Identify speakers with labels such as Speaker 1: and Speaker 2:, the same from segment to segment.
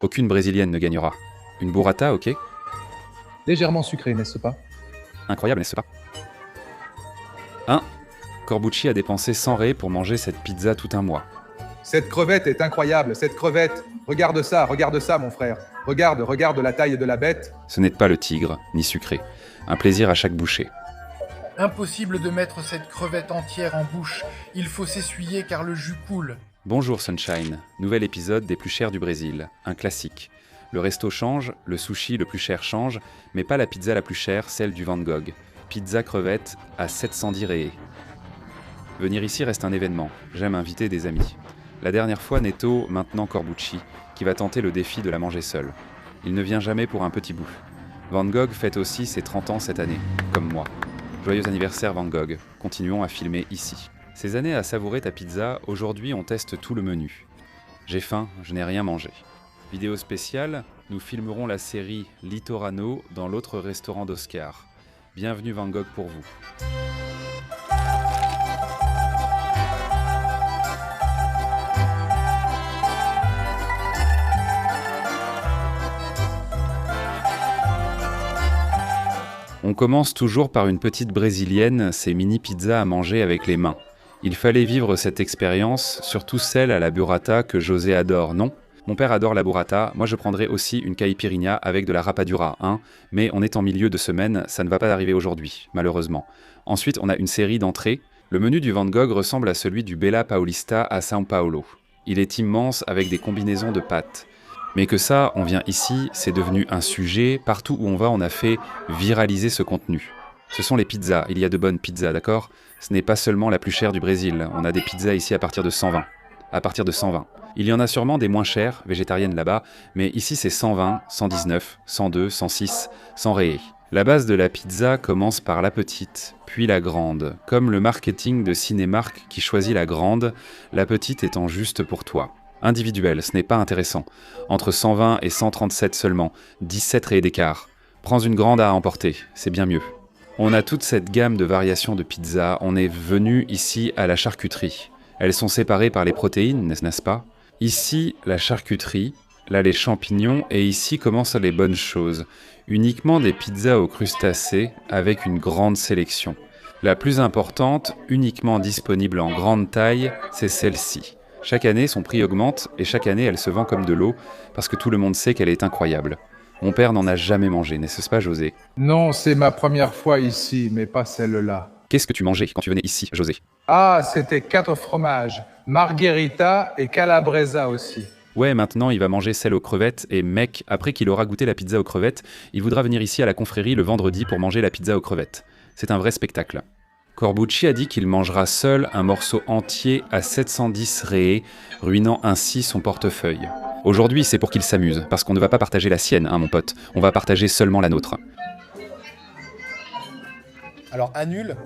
Speaker 1: Aucune brésilienne ne gagnera. Une burrata, ok?
Speaker 2: Légèrement sucré, n'est-ce pas?
Speaker 1: Incroyable, n'est-ce pas? 1. Corbucci a dépensé 100 ré pour manger cette pizza tout un mois.
Speaker 2: Cette crevette est incroyable, cette crevette. Regarde ça, mon frère. Regarde la taille de la bête.
Speaker 1: Ce n'est pas le tigre, ni sucré. Un plaisir à chaque bouchée.
Speaker 3: Impossible de mettre cette crevette entière en bouche. Il faut s'essuyer car le jus coule.
Speaker 1: Bonjour Sunshine, nouvel épisode des plus chers du Brésil, un classique. Le resto change, le sushi le plus cher change, mais pas la pizza la plus chère, celle du Van Gogh. Pizza crevette à 710 réés. Venir ici reste un événement, j'aime inviter des amis. La dernière fois, Neto, maintenant Corbucci, qui va tenter le défi de la manger seul. Il ne vient jamais pour un petit bout. Van Gogh fête aussi ses 30 ans cette année, comme moi. Joyeux anniversaire Van Gogh, continuons à filmer ici. Ces années à savourer ta pizza, aujourd'hui on teste tout le menu. J'ai faim, je n'ai rien mangé. Vidéo spéciale, nous filmerons la série Litorano dans l'autre restaurant d'Oscar. Bienvenue Van Gogh pour vous. On commence toujours par une petite brésilienne, ces mini pizzas à manger avec les mains. Il fallait vivre cette expérience, surtout celle à la burrata que José adore, non? Mon père adore la burrata, moi je prendrais aussi une caipirinha avec de la rapadura, hein, mais on est en milieu de semaine, ça ne va pas arriver aujourd'hui, malheureusement. Ensuite, on a une série d'entrées. Le menu du Van Gogh ressemble à celui du Bella Paulista à São Paulo. Il est immense avec des combinaisons de pâtes. Mais que ça, on vient ici, c'est devenu un sujet, partout où on va, on a fait viraliser ce contenu. Ce sont les pizzas, il y a de bonnes pizzas, d'accord? Ce n'est pas seulement la plus chère du Brésil, on a des pizzas ici à partir de 120. À partir de 120. Il y en a sûrement des moins chères, végétariennes là-bas, mais ici c'est 120, 119, 102, 106, 100 réés. La base de la pizza commence par la petite, puis la grande. Comme le marketing de Cinémark qui choisit la grande, la petite étant juste pour toi. Individuel, ce n'est pas intéressant. Entre 120 et 137 seulement, 17 réés d'écart. Prends une grande à emporter, c'est bien mieux. On a toute cette gamme de variations de pizza, on est venu ici à la charcuterie. Elles sont séparées par les protéines, n'est-ce pas? Ici, la charcuterie, là les champignons, et ici commencent les bonnes choses. Uniquement des pizzas aux crustacés, avec une grande sélection. La plus importante, uniquement disponible en grande taille, c'est celle-ci. Chaque année, son prix augmente, et chaque année, elle se vend comme de l'eau, parce que tout le monde sait qu'elle est incroyable. Mon père n'en a jamais mangé, n'est-ce pas, José?
Speaker 2: Non, c'est ma première fois ici, mais pas celle-là.
Speaker 1: Qu'est-ce que tu mangeais quand tu venais ici, José?
Speaker 2: Ah, c'était 4 fromages, margherita et calabresa aussi.
Speaker 1: Ouais, maintenant, il va manger celle aux crevettes, et mec, après qu'il aura goûté la pizza aux crevettes, il voudra venir ici à la confrérie le vendredi pour manger la pizza aux crevettes. C'est un vrai spectacle. Corbucci a dit qu'il mangera seul un morceau entier à 710 réés, ruinant ainsi son portefeuille. Aujourd'hui, c'est pour qu'il s'amuse, parce qu'on ne va pas partager la sienne, hein, mon pote. On va partager seulement la nôtre.
Speaker 3: Alors annule.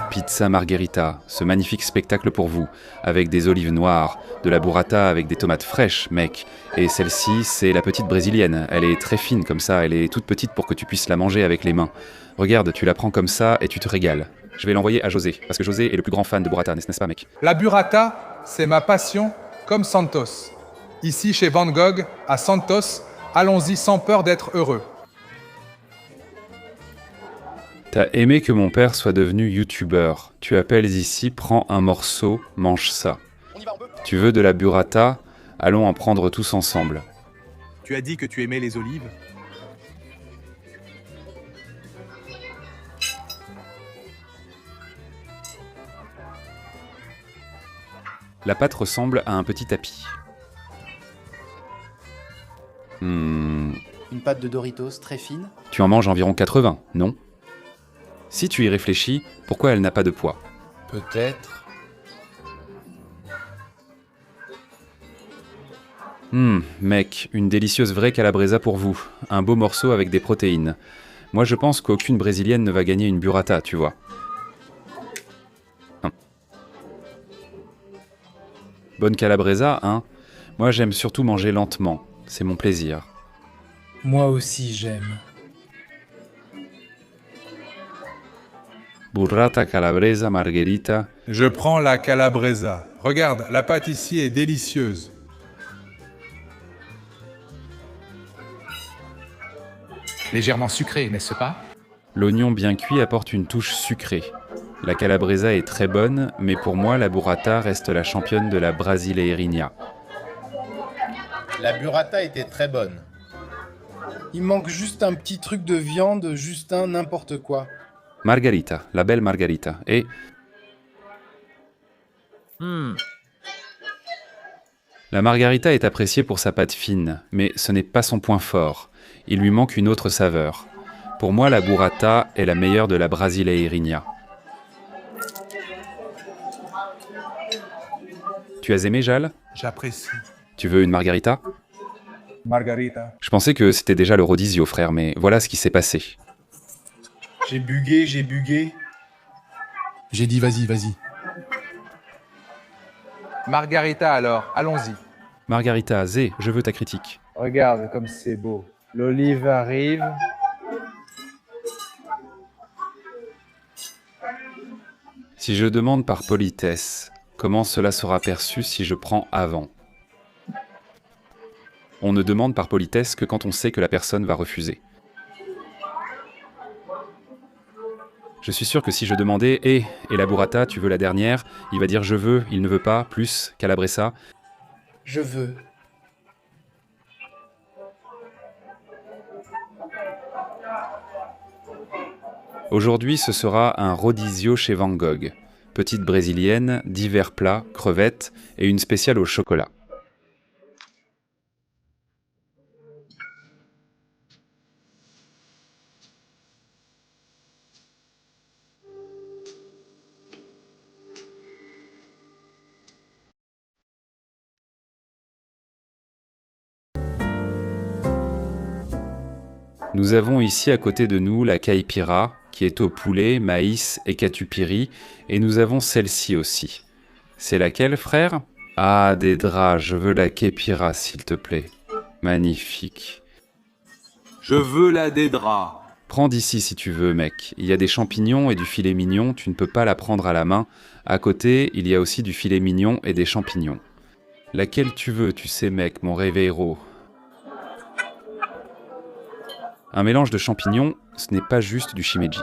Speaker 1: Pizza margherita, ce magnifique spectacle pour vous, avec des olives noires, de la burrata avec des tomates fraîches, mec. Et celle-ci, c'est la petite brésilienne. Elle est très fine comme ça, elle est toute petite pour que tu puisses la manger avec les mains. Regarde, tu la prends comme ça et tu te régales. Je vais l'envoyer à José, parce que José est le plus grand fan de burrata, n'est-ce pas, mec?
Speaker 2: La burrata, c'est ma passion, comme Santos. Ici, chez Van Gogh, à Santos, allons-y sans peur d'être heureux.
Speaker 1: T'as aimé que mon père soit devenu youtubeur. Tu appelles ici, prends un morceau, mange ça. Tu veux de la burrata? Allons en prendre tous ensemble.
Speaker 4: Tu as dit que tu aimais les olives?
Speaker 1: La pâte ressemble à un petit tapis.
Speaker 5: Une pâte de Doritos très fine.
Speaker 1: Tu en manges environ 80, non? Si tu y réfléchis, pourquoi elle n'a pas de poids?
Speaker 3: Peut-être.
Speaker 1: Mec, une délicieuse vraie calabresa pour vous. Un beau morceau avec des protéines. Moi je pense qu'aucune brésilienne ne va gagner une burrata, tu vois. Bonne calabresa, hein? Moi j'aime surtout manger lentement. C'est mon plaisir.
Speaker 3: Moi aussi j'aime.
Speaker 1: Burrata, calabresa, margherita.
Speaker 2: Je prends la calabresa. Regarde, la pâte ici est délicieuse.
Speaker 6: Légèrement sucré, n'est-ce pas?
Speaker 1: L'oignon bien cuit apporte une touche sucrée. La calabresa est très bonne, mais pour moi la burrata reste la championne de la brasileirinha.
Speaker 7: La burrata était très bonne.
Speaker 3: Il manque juste un petit truc de viande, juste un n'importe quoi.
Speaker 1: Margarita, la belle margarita. Et la margarita est appréciée pour sa pâte fine, mais ce n'est pas son point fort. Il lui manque une autre saveur. Pour moi, la burrata est la meilleure de la brasileirinha. Tu as aimé, Jal?
Speaker 2: J'apprécie.
Speaker 1: Tu veux une margarita?
Speaker 2: Margarita.
Speaker 1: Je pensais que c'était déjà le rodizio, frère, mais voilà ce qui s'est passé.
Speaker 7: J'ai bugué.
Speaker 6: J'ai dit vas-y, vas-y.
Speaker 8: Margarita alors, allons-y.
Speaker 1: Margarita, Zé, je veux ta critique.
Speaker 8: Regarde comme c'est beau. L'olive arrive.
Speaker 1: Si je demande par politesse, comment cela sera perçu si je prends avant? On ne demande par politesse que quand on sait que la personne va refuser. Je suis sûr que si je demandais « et la burrata, tu veux la dernière ?» il va dire « je veux », il ne veut pas, plus, calabresa.
Speaker 3: Je veux.
Speaker 1: Aujourd'hui, ce sera un rodizio chez Van Gogh. Petite brésilienne, divers plats, crevettes et une spéciale au chocolat. Nous avons ici à côté de nous la caipira, qui est au poulet, maïs et catupiry, et nous avons celle-ci aussi. C'est laquelle, frère? Ah, des draps, je veux la caipira, s'il te plaît. Magnifique.
Speaker 4: Je veux la des draps.
Speaker 1: Prends d'ici si tu veux, mec. Il y a des champignons et du filet mignon, tu ne peux pas la prendre à la main. À côté, il y a aussi du filet mignon et des champignons. Laquelle tu veux, tu sais, mec, mon réveiro. Un mélange de champignons, ce n'est pas juste du shimeji.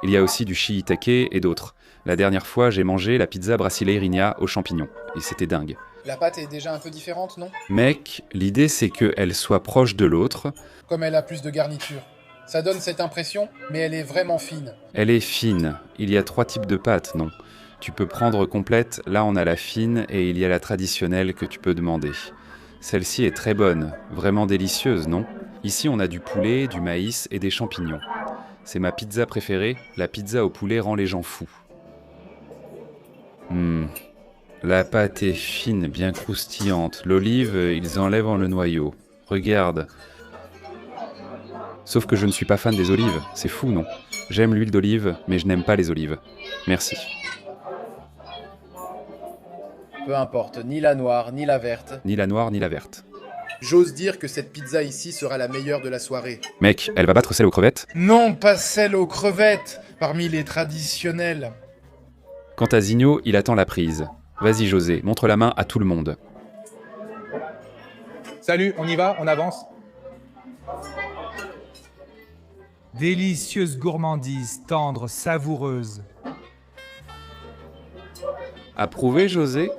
Speaker 1: Il y a aussi du shiitake et d'autres. La dernière fois, j'ai mangé la pizza brasileirinha aux champignons. Et c'était dingue.
Speaker 3: La pâte est déjà un peu différente, non?
Speaker 1: Mec, l'idée c'est qu'elle soit proche de l'autre.
Speaker 3: Comme elle a plus de garniture. Ça donne cette impression, mais elle est vraiment fine.
Speaker 1: Elle est fine. Il y a 3 types de pâtes, non? Tu peux prendre complète, là on a la fine et il y a la traditionnelle que tu peux demander. Celle-ci est très bonne, vraiment délicieuse, non? Ici on a du poulet, du maïs et des champignons. C'est ma pizza préférée, la pizza au poulet rend les gens fous. La pâte est fine, bien croustillante. L'olive, ils enlèvent le noyau. Regarde. Sauf que je ne suis pas fan des olives, c'est fou, non? J'aime l'huile d'olive, mais je n'aime pas les olives. Merci.
Speaker 7: Peu importe, ni la noire, ni la verte.
Speaker 1: Ni la noire, ni la verte.
Speaker 7: J'ose dire que cette pizza ici sera la meilleure de la soirée.
Speaker 1: Mec, elle va battre celle aux crevettes?
Speaker 3: Non, pas celle aux crevettes, parmi les traditionnelles.
Speaker 1: Quant à Zigno, il attend la prise. Vas-y José, montre la main à tout le monde.
Speaker 2: Salut, on y va, on avance.
Speaker 9: Délicieuse gourmandise, tendre, savoureuse.
Speaker 1: Approuvé José?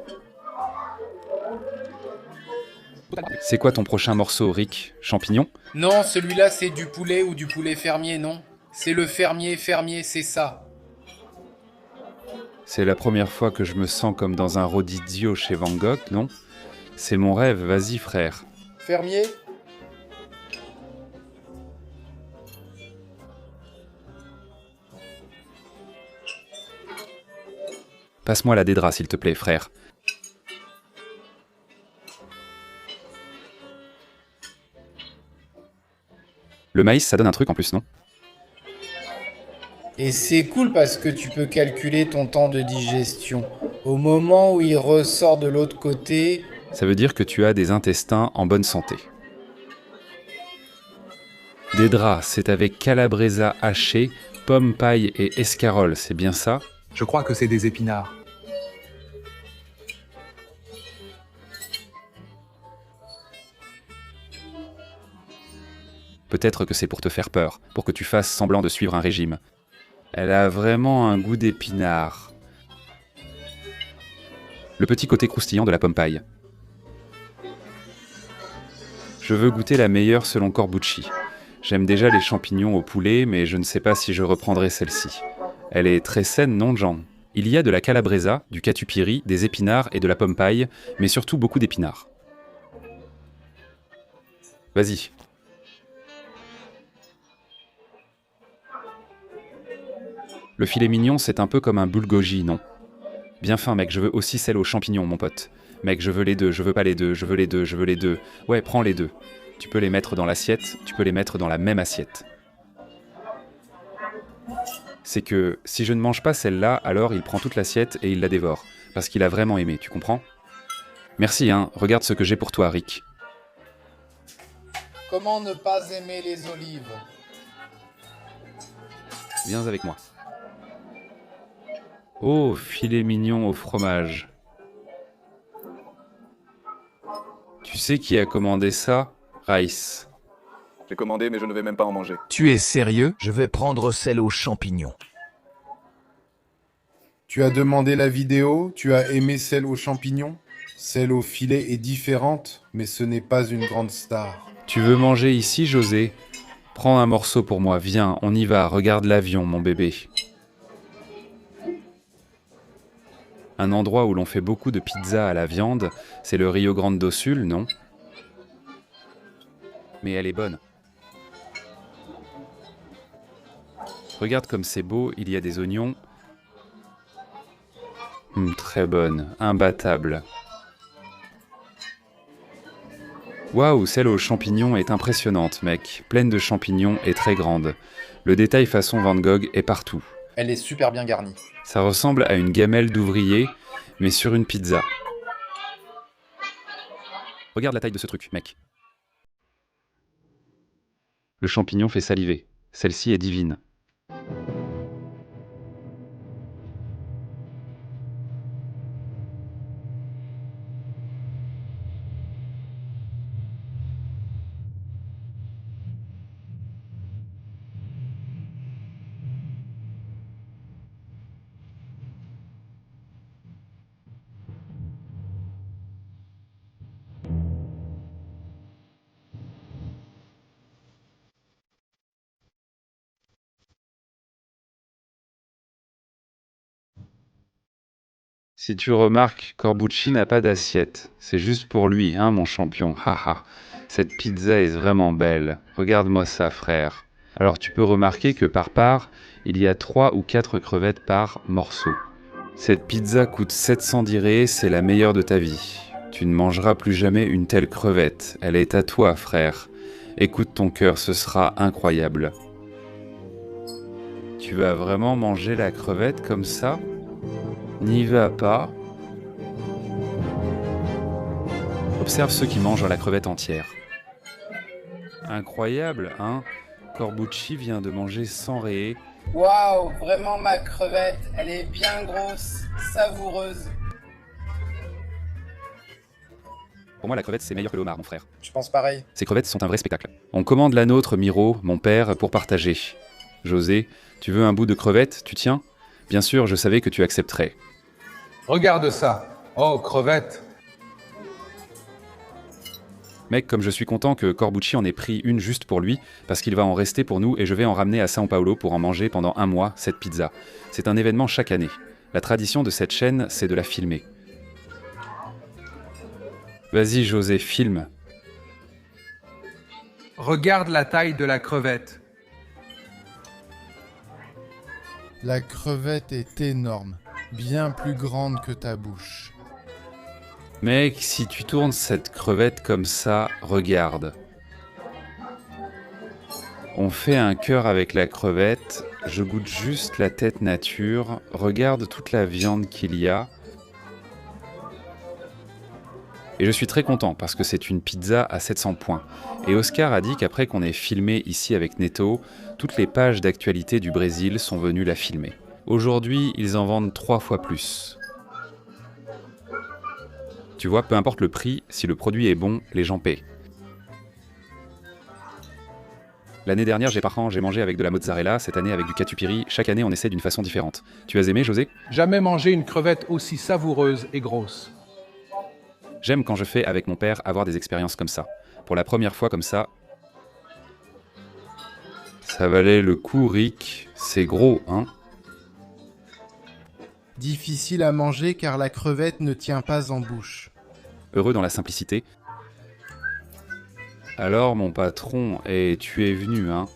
Speaker 1: C'est quoi ton prochain morceau, Rick? Champignon?
Speaker 3: Non, celui-là c'est du poulet ou du poulet fermier, non? C'est le fermier, c'est ça.
Speaker 1: C'est la première fois que je me sens comme dans un rodizio chez Van Gogh, non? C'est mon rêve, vas-y frère.
Speaker 7: Fermier?
Speaker 1: Passe-moi la dédra, s'il te plaît, frère. Le maïs, ça donne un truc en plus, non?
Speaker 3: Et c'est cool parce que tu peux calculer ton temps de digestion. Au moment où il ressort de l'autre côté...
Speaker 1: Ça veut dire que tu as des intestins en bonne santé. Dédra, c'est avec calabresa hachée, pomme paille et escarole, c'est bien ça?
Speaker 2: Je crois que c'est des épinards.
Speaker 1: Peut-être que c'est pour te faire peur, pour que tu fasses semblant de suivre un régime. Elle a vraiment un goût d'épinard. Le petit côté croustillant de la pomme paille. Je veux goûter la meilleure selon Corbucci. J'aime déjà les champignons au poulet, mais je ne sais pas si je reprendrai celle-ci. Elle est très saine, non, Jean? Il y a de la calabresa, du catupiry, des épinards et de la pomme paille, mais surtout beaucoup d'épinards. Vas-y. Le filet mignon, c'est un peu comme un bulgogi, non? Bien fin, mec, je veux aussi celle aux champignons, mon pote. Mec, je veux les deux, je veux pas les deux, je veux les deux, je veux les deux. Ouais, prends les deux. Tu peux les mettre dans l'assiette, tu peux les mettre dans la même assiette. C'est que, si je ne mange pas celle-là, alors il prend toute l'assiette et il la dévore. Parce qu'il a vraiment aimé, tu comprends? Merci, hein, regarde ce que j'ai pour toi, Rick.
Speaker 3: Comment ne pas aimer les olives?
Speaker 1: Viens avec moi. Oh, filet mignon au fromage. Tu sais qui a commandé ça? Rice.
Speaker 4: J'ai commandé, mais je ne vais même pas en manger.
Speaker 10: Tu es sérieux? Je vais prendre celle aux champignons.
Speaker 7: Tu as demandé la vidéo, tu as aimé celle aux champignons? Celle au filet est différente, mais ce n'est pas une grande star.
Speaker 1: Tu veux manger ici, José? Prends un morceau pour moi, viens, on y va, regarde l'avion, mon bébé. Un endroit où l'on fait beaucoup de pizza à la viande, c'est le Rio Grande do Sul, non? Mais elle est bonne. Regarde comme c'est beau, il y a des oignons. Très bonne, imbattable. Waouh, celle aux champignons est impressionnante, mec. Pleine de champignons et très grande. Le détail façon Van Gogh est partout.
Speaker 7: Elle est super bien garnie.
Speaker 1: Ça ressemble à une gamelle d'ouvrier, mais sur une pizza. Regarde la taille de ce truc, mec. Le champignon fait saliver. Celle-ci est divine. Si tu remarques, Corbucci n'a pas d'assiette. C'est juste pour lui, hein, mon champion. Haha. Cette pizza est vraiment belle. Regarde-moi ça, frère. Alors tu peux remarquer que par part, il y a 3 ou 4 crevettes par morceau. Cette pizza coûte 700 dirhams, c'est la meilleure de ta vie. Tu ne mangeras plus jamais une telle crevette. Elle est à toi, frère. Écoute ton cœur, ce sera incroyable. Tu vas vraiment manger la crevette comme ça ? N'y va pas. Observe ceux qui mangent la crevette entière. Incroyable, hein? Corbucci vient de manger sans réer.
Speaker 3: Waouh, vraiment ma crevette, elle est bien grosse, savoureuse.
Speaker 1: Pour moi, la crevette, c'est meilleur que le homard, mon frère.
Speaker 7: Je pense pareil.
Speaker 1: Ces crevettes sont un vrai spectacle. On commande la nôtre, Miro, mon père, pour partager. José, tu veux un bout de crevette, tu tiens? Bien sûr, je savais que tu accepterais.
Speaker 2: Regarde ça. Oh, crevette.
Speaker 1: Mec, comme je suis content que Corbucci en ait pris une juste pour lui, parce qu'il va en rester pour nous et je vais en ramener à São Paulo pour en manger pendant 1 mois, cette pizza. C'est un événement chaque année. La tradition de cette chaîne, c'est de la filmer. Vas-y José, filme.
Speaker 2: Regarde la taille de la crevette.
Speaker 7: La crevette est énorme, bien plus grande que ta bouche.
Speaker 1: Mec, si tu tournes cette crevette comme ça, regarde. On fait un cœur avec la crevette, je goûte juste la tête nature, regarde toute la viande qu'il y a. Et je suis très content parce que c'est une pizza à 700 points. Et Oscar a dit qu'après qu'on ait filmé ici avec Neto, toutes les pages d'actualité du Brésil sont venues la filmer. Aujourd'hui, ils en vendent 3 fois plus. Tu vois, peu importe le prix, si le produit est bon, les gens paient. L'année dernière, j'ai mangé avec de la mozzarella, cette année avec du catupiry. Chaque année, on essaie d'une façon différente. Tu as aimé, José?
Speaker 2: Jamais mangé une crevette aussi savoureuse et grosse.
Speaker 1: J'aime quand je fais avec mon père avoir des expériences comme ça. Pour la première fois comme ça, ça valait le coup, Rick. C'est gros, hein?
Speaker 7: Difficile à manger car la crevette ne tient pas en bouche.
Speaker 1: Heureux dans la simplicité. Alors, mon patron, tu es venu, hein?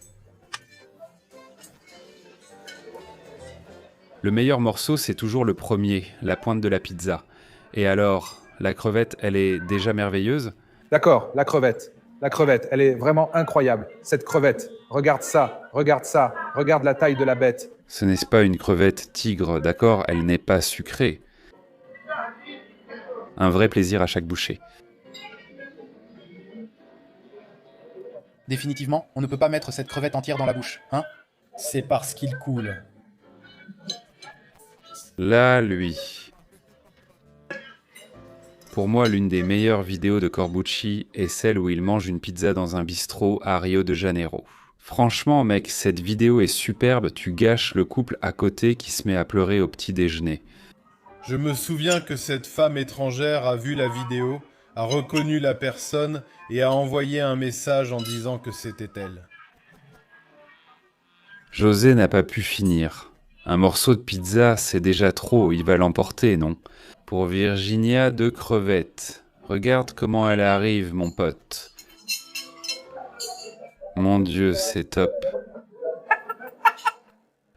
Speaker 1: Le meilleur morceau, c'est toujours le premier, la pointe de la pizza. Et alors, la crevette, elle est déjà merveilleuse?
Speaker 2: D'accord, la crevette. La crevette, elle est vraiment incroyable. Cette crevette, regarde ça, regarde la taille de la bête.
Speaker 1: Ce n'est pas une crevette tigre, d'accord? Elle n'est pas sucrée. Un vrai plaisir à chaque bouchée.
Speaker 5: Définitivement, on ne peut pas mettre cette crevette entière dans la bouche, hein?
Speaker 3: C'est parce qu'il coule.
Speaker 1: Là, lui. Pour moi, l'une des meilleures vidéos de Corbucci est celle où il mange une pizza dans un bistrot à Rio de Janeiro. Franchement, mec, cette vidéo est superbe, tu gâches le couple à côté qui se met à pleurer au petit déjeuner.
Speaker 7: Je me souviens que cette femme étrangère a vu la vidéo, a reconnu la personne et a envoyé un message en disant que c'était elle.
Speaker 1: José n'a pas pu finir. Un morceau de pizza, c'est déjà trop, il va l'emporter, non? Pour Virginia, 2 crevettes. Regarde comment elle arrive, mon pote. Mon Dieu, c'est top.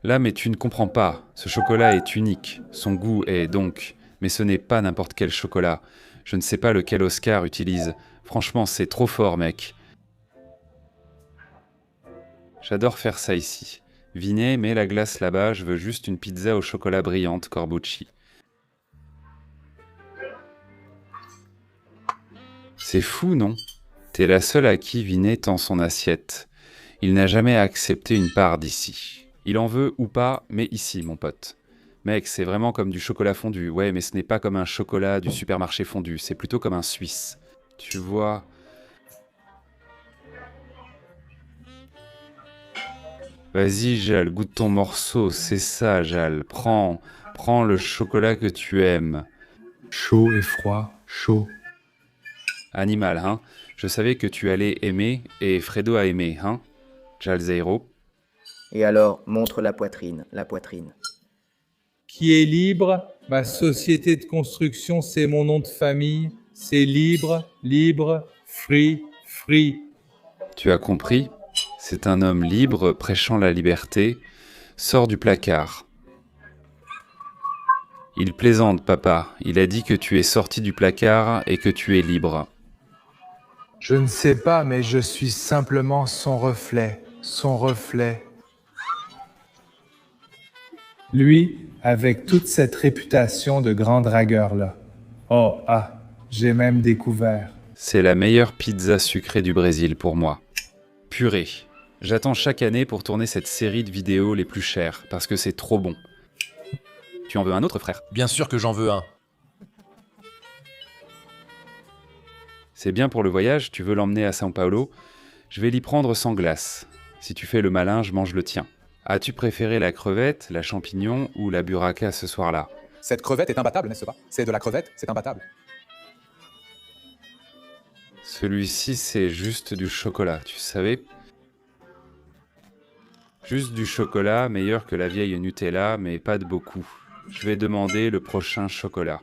Speaker 1: Là, mais tu ne comprends pas. Ce chocolat est unique. Son goût est donc... Mais ce n'est pas n'importe quel chocolat. Je ne sais pas lequel Oscar utilise. Franchement, c'est trop fort, mec. J'adore faire ça ici. Vinet, mets la glace là-bas, je veux juste une pizza au chocolat brillante, Corbucci. C'est fou, non? T'es la seule à qui Vinet tend son assiette. Il n'a jamais accepté une part d'ici. Il en veut ou pas, mais ici, mon pote. Mec, c'est vraiment comme du chocolat fondu. Ouais, mais ce n'est pas comme un chocolat du supermarché fondu, c'est plutôt comme un Suisse. Tu vois... Vas-y, Jal, goûte ton morceau, c'est ça, Jal. Prends le chocolat que tu aimes.
Speaker 9: Chaud et froid, chaud.
Speaker 1: Animal, hein? Je savais que tu allais aimer, et Fredo a aimé, hein? Jalzeiro.
Speaker 11: Et alors, montre la poitrine, la poitrine.
Speaker 8: Qui est libre, ma société de construction, c'est mon nom de famille. C'est libre, libre, free, free.
Speaker 1: Tu as compris? C'est un homme libre, prêchant la liberté, sort du placard. Il plaisante, papa. Il a dit que tu es sorti du placard et que tu es libre.
Speaker 2: Je ne sais pas, mais je suis simplement son reflet, son reflet. Lui, avec toute cette réputation de grand dragueur-là. Oh, ah, j'ai même découvert.
Speaker 1: C'est la meilleure pizza sucrée du Brésil pour moi. Purée. J'attends chaque année pour tourner cette série de vidéos les plus chères, parce que c'est trop bon. Tu en veux un autre, frère?
Speaker 10: Bien sûr que j'en veux un.
Speaker 1: C'est bien pour le voyage, tu veux l'emmener à São Paulo? Je vais l'y prendre sans glace. Si tu fais le malin, je mange le tien. As-tu préféré la crevette, la champignon ou la burrata ce soir-là?
Speaker 4: Cette crevette est imbattable, n'est-ce pas? C'est de la crevette, c'est imbattable.
Speaker 1: Celui-ci, c'est juste du chocolat, tu savais? Juste du chocolat, meilleur que la vieille Nutella, mais pas de beaucoup. Je vais demander le prochain chocolat.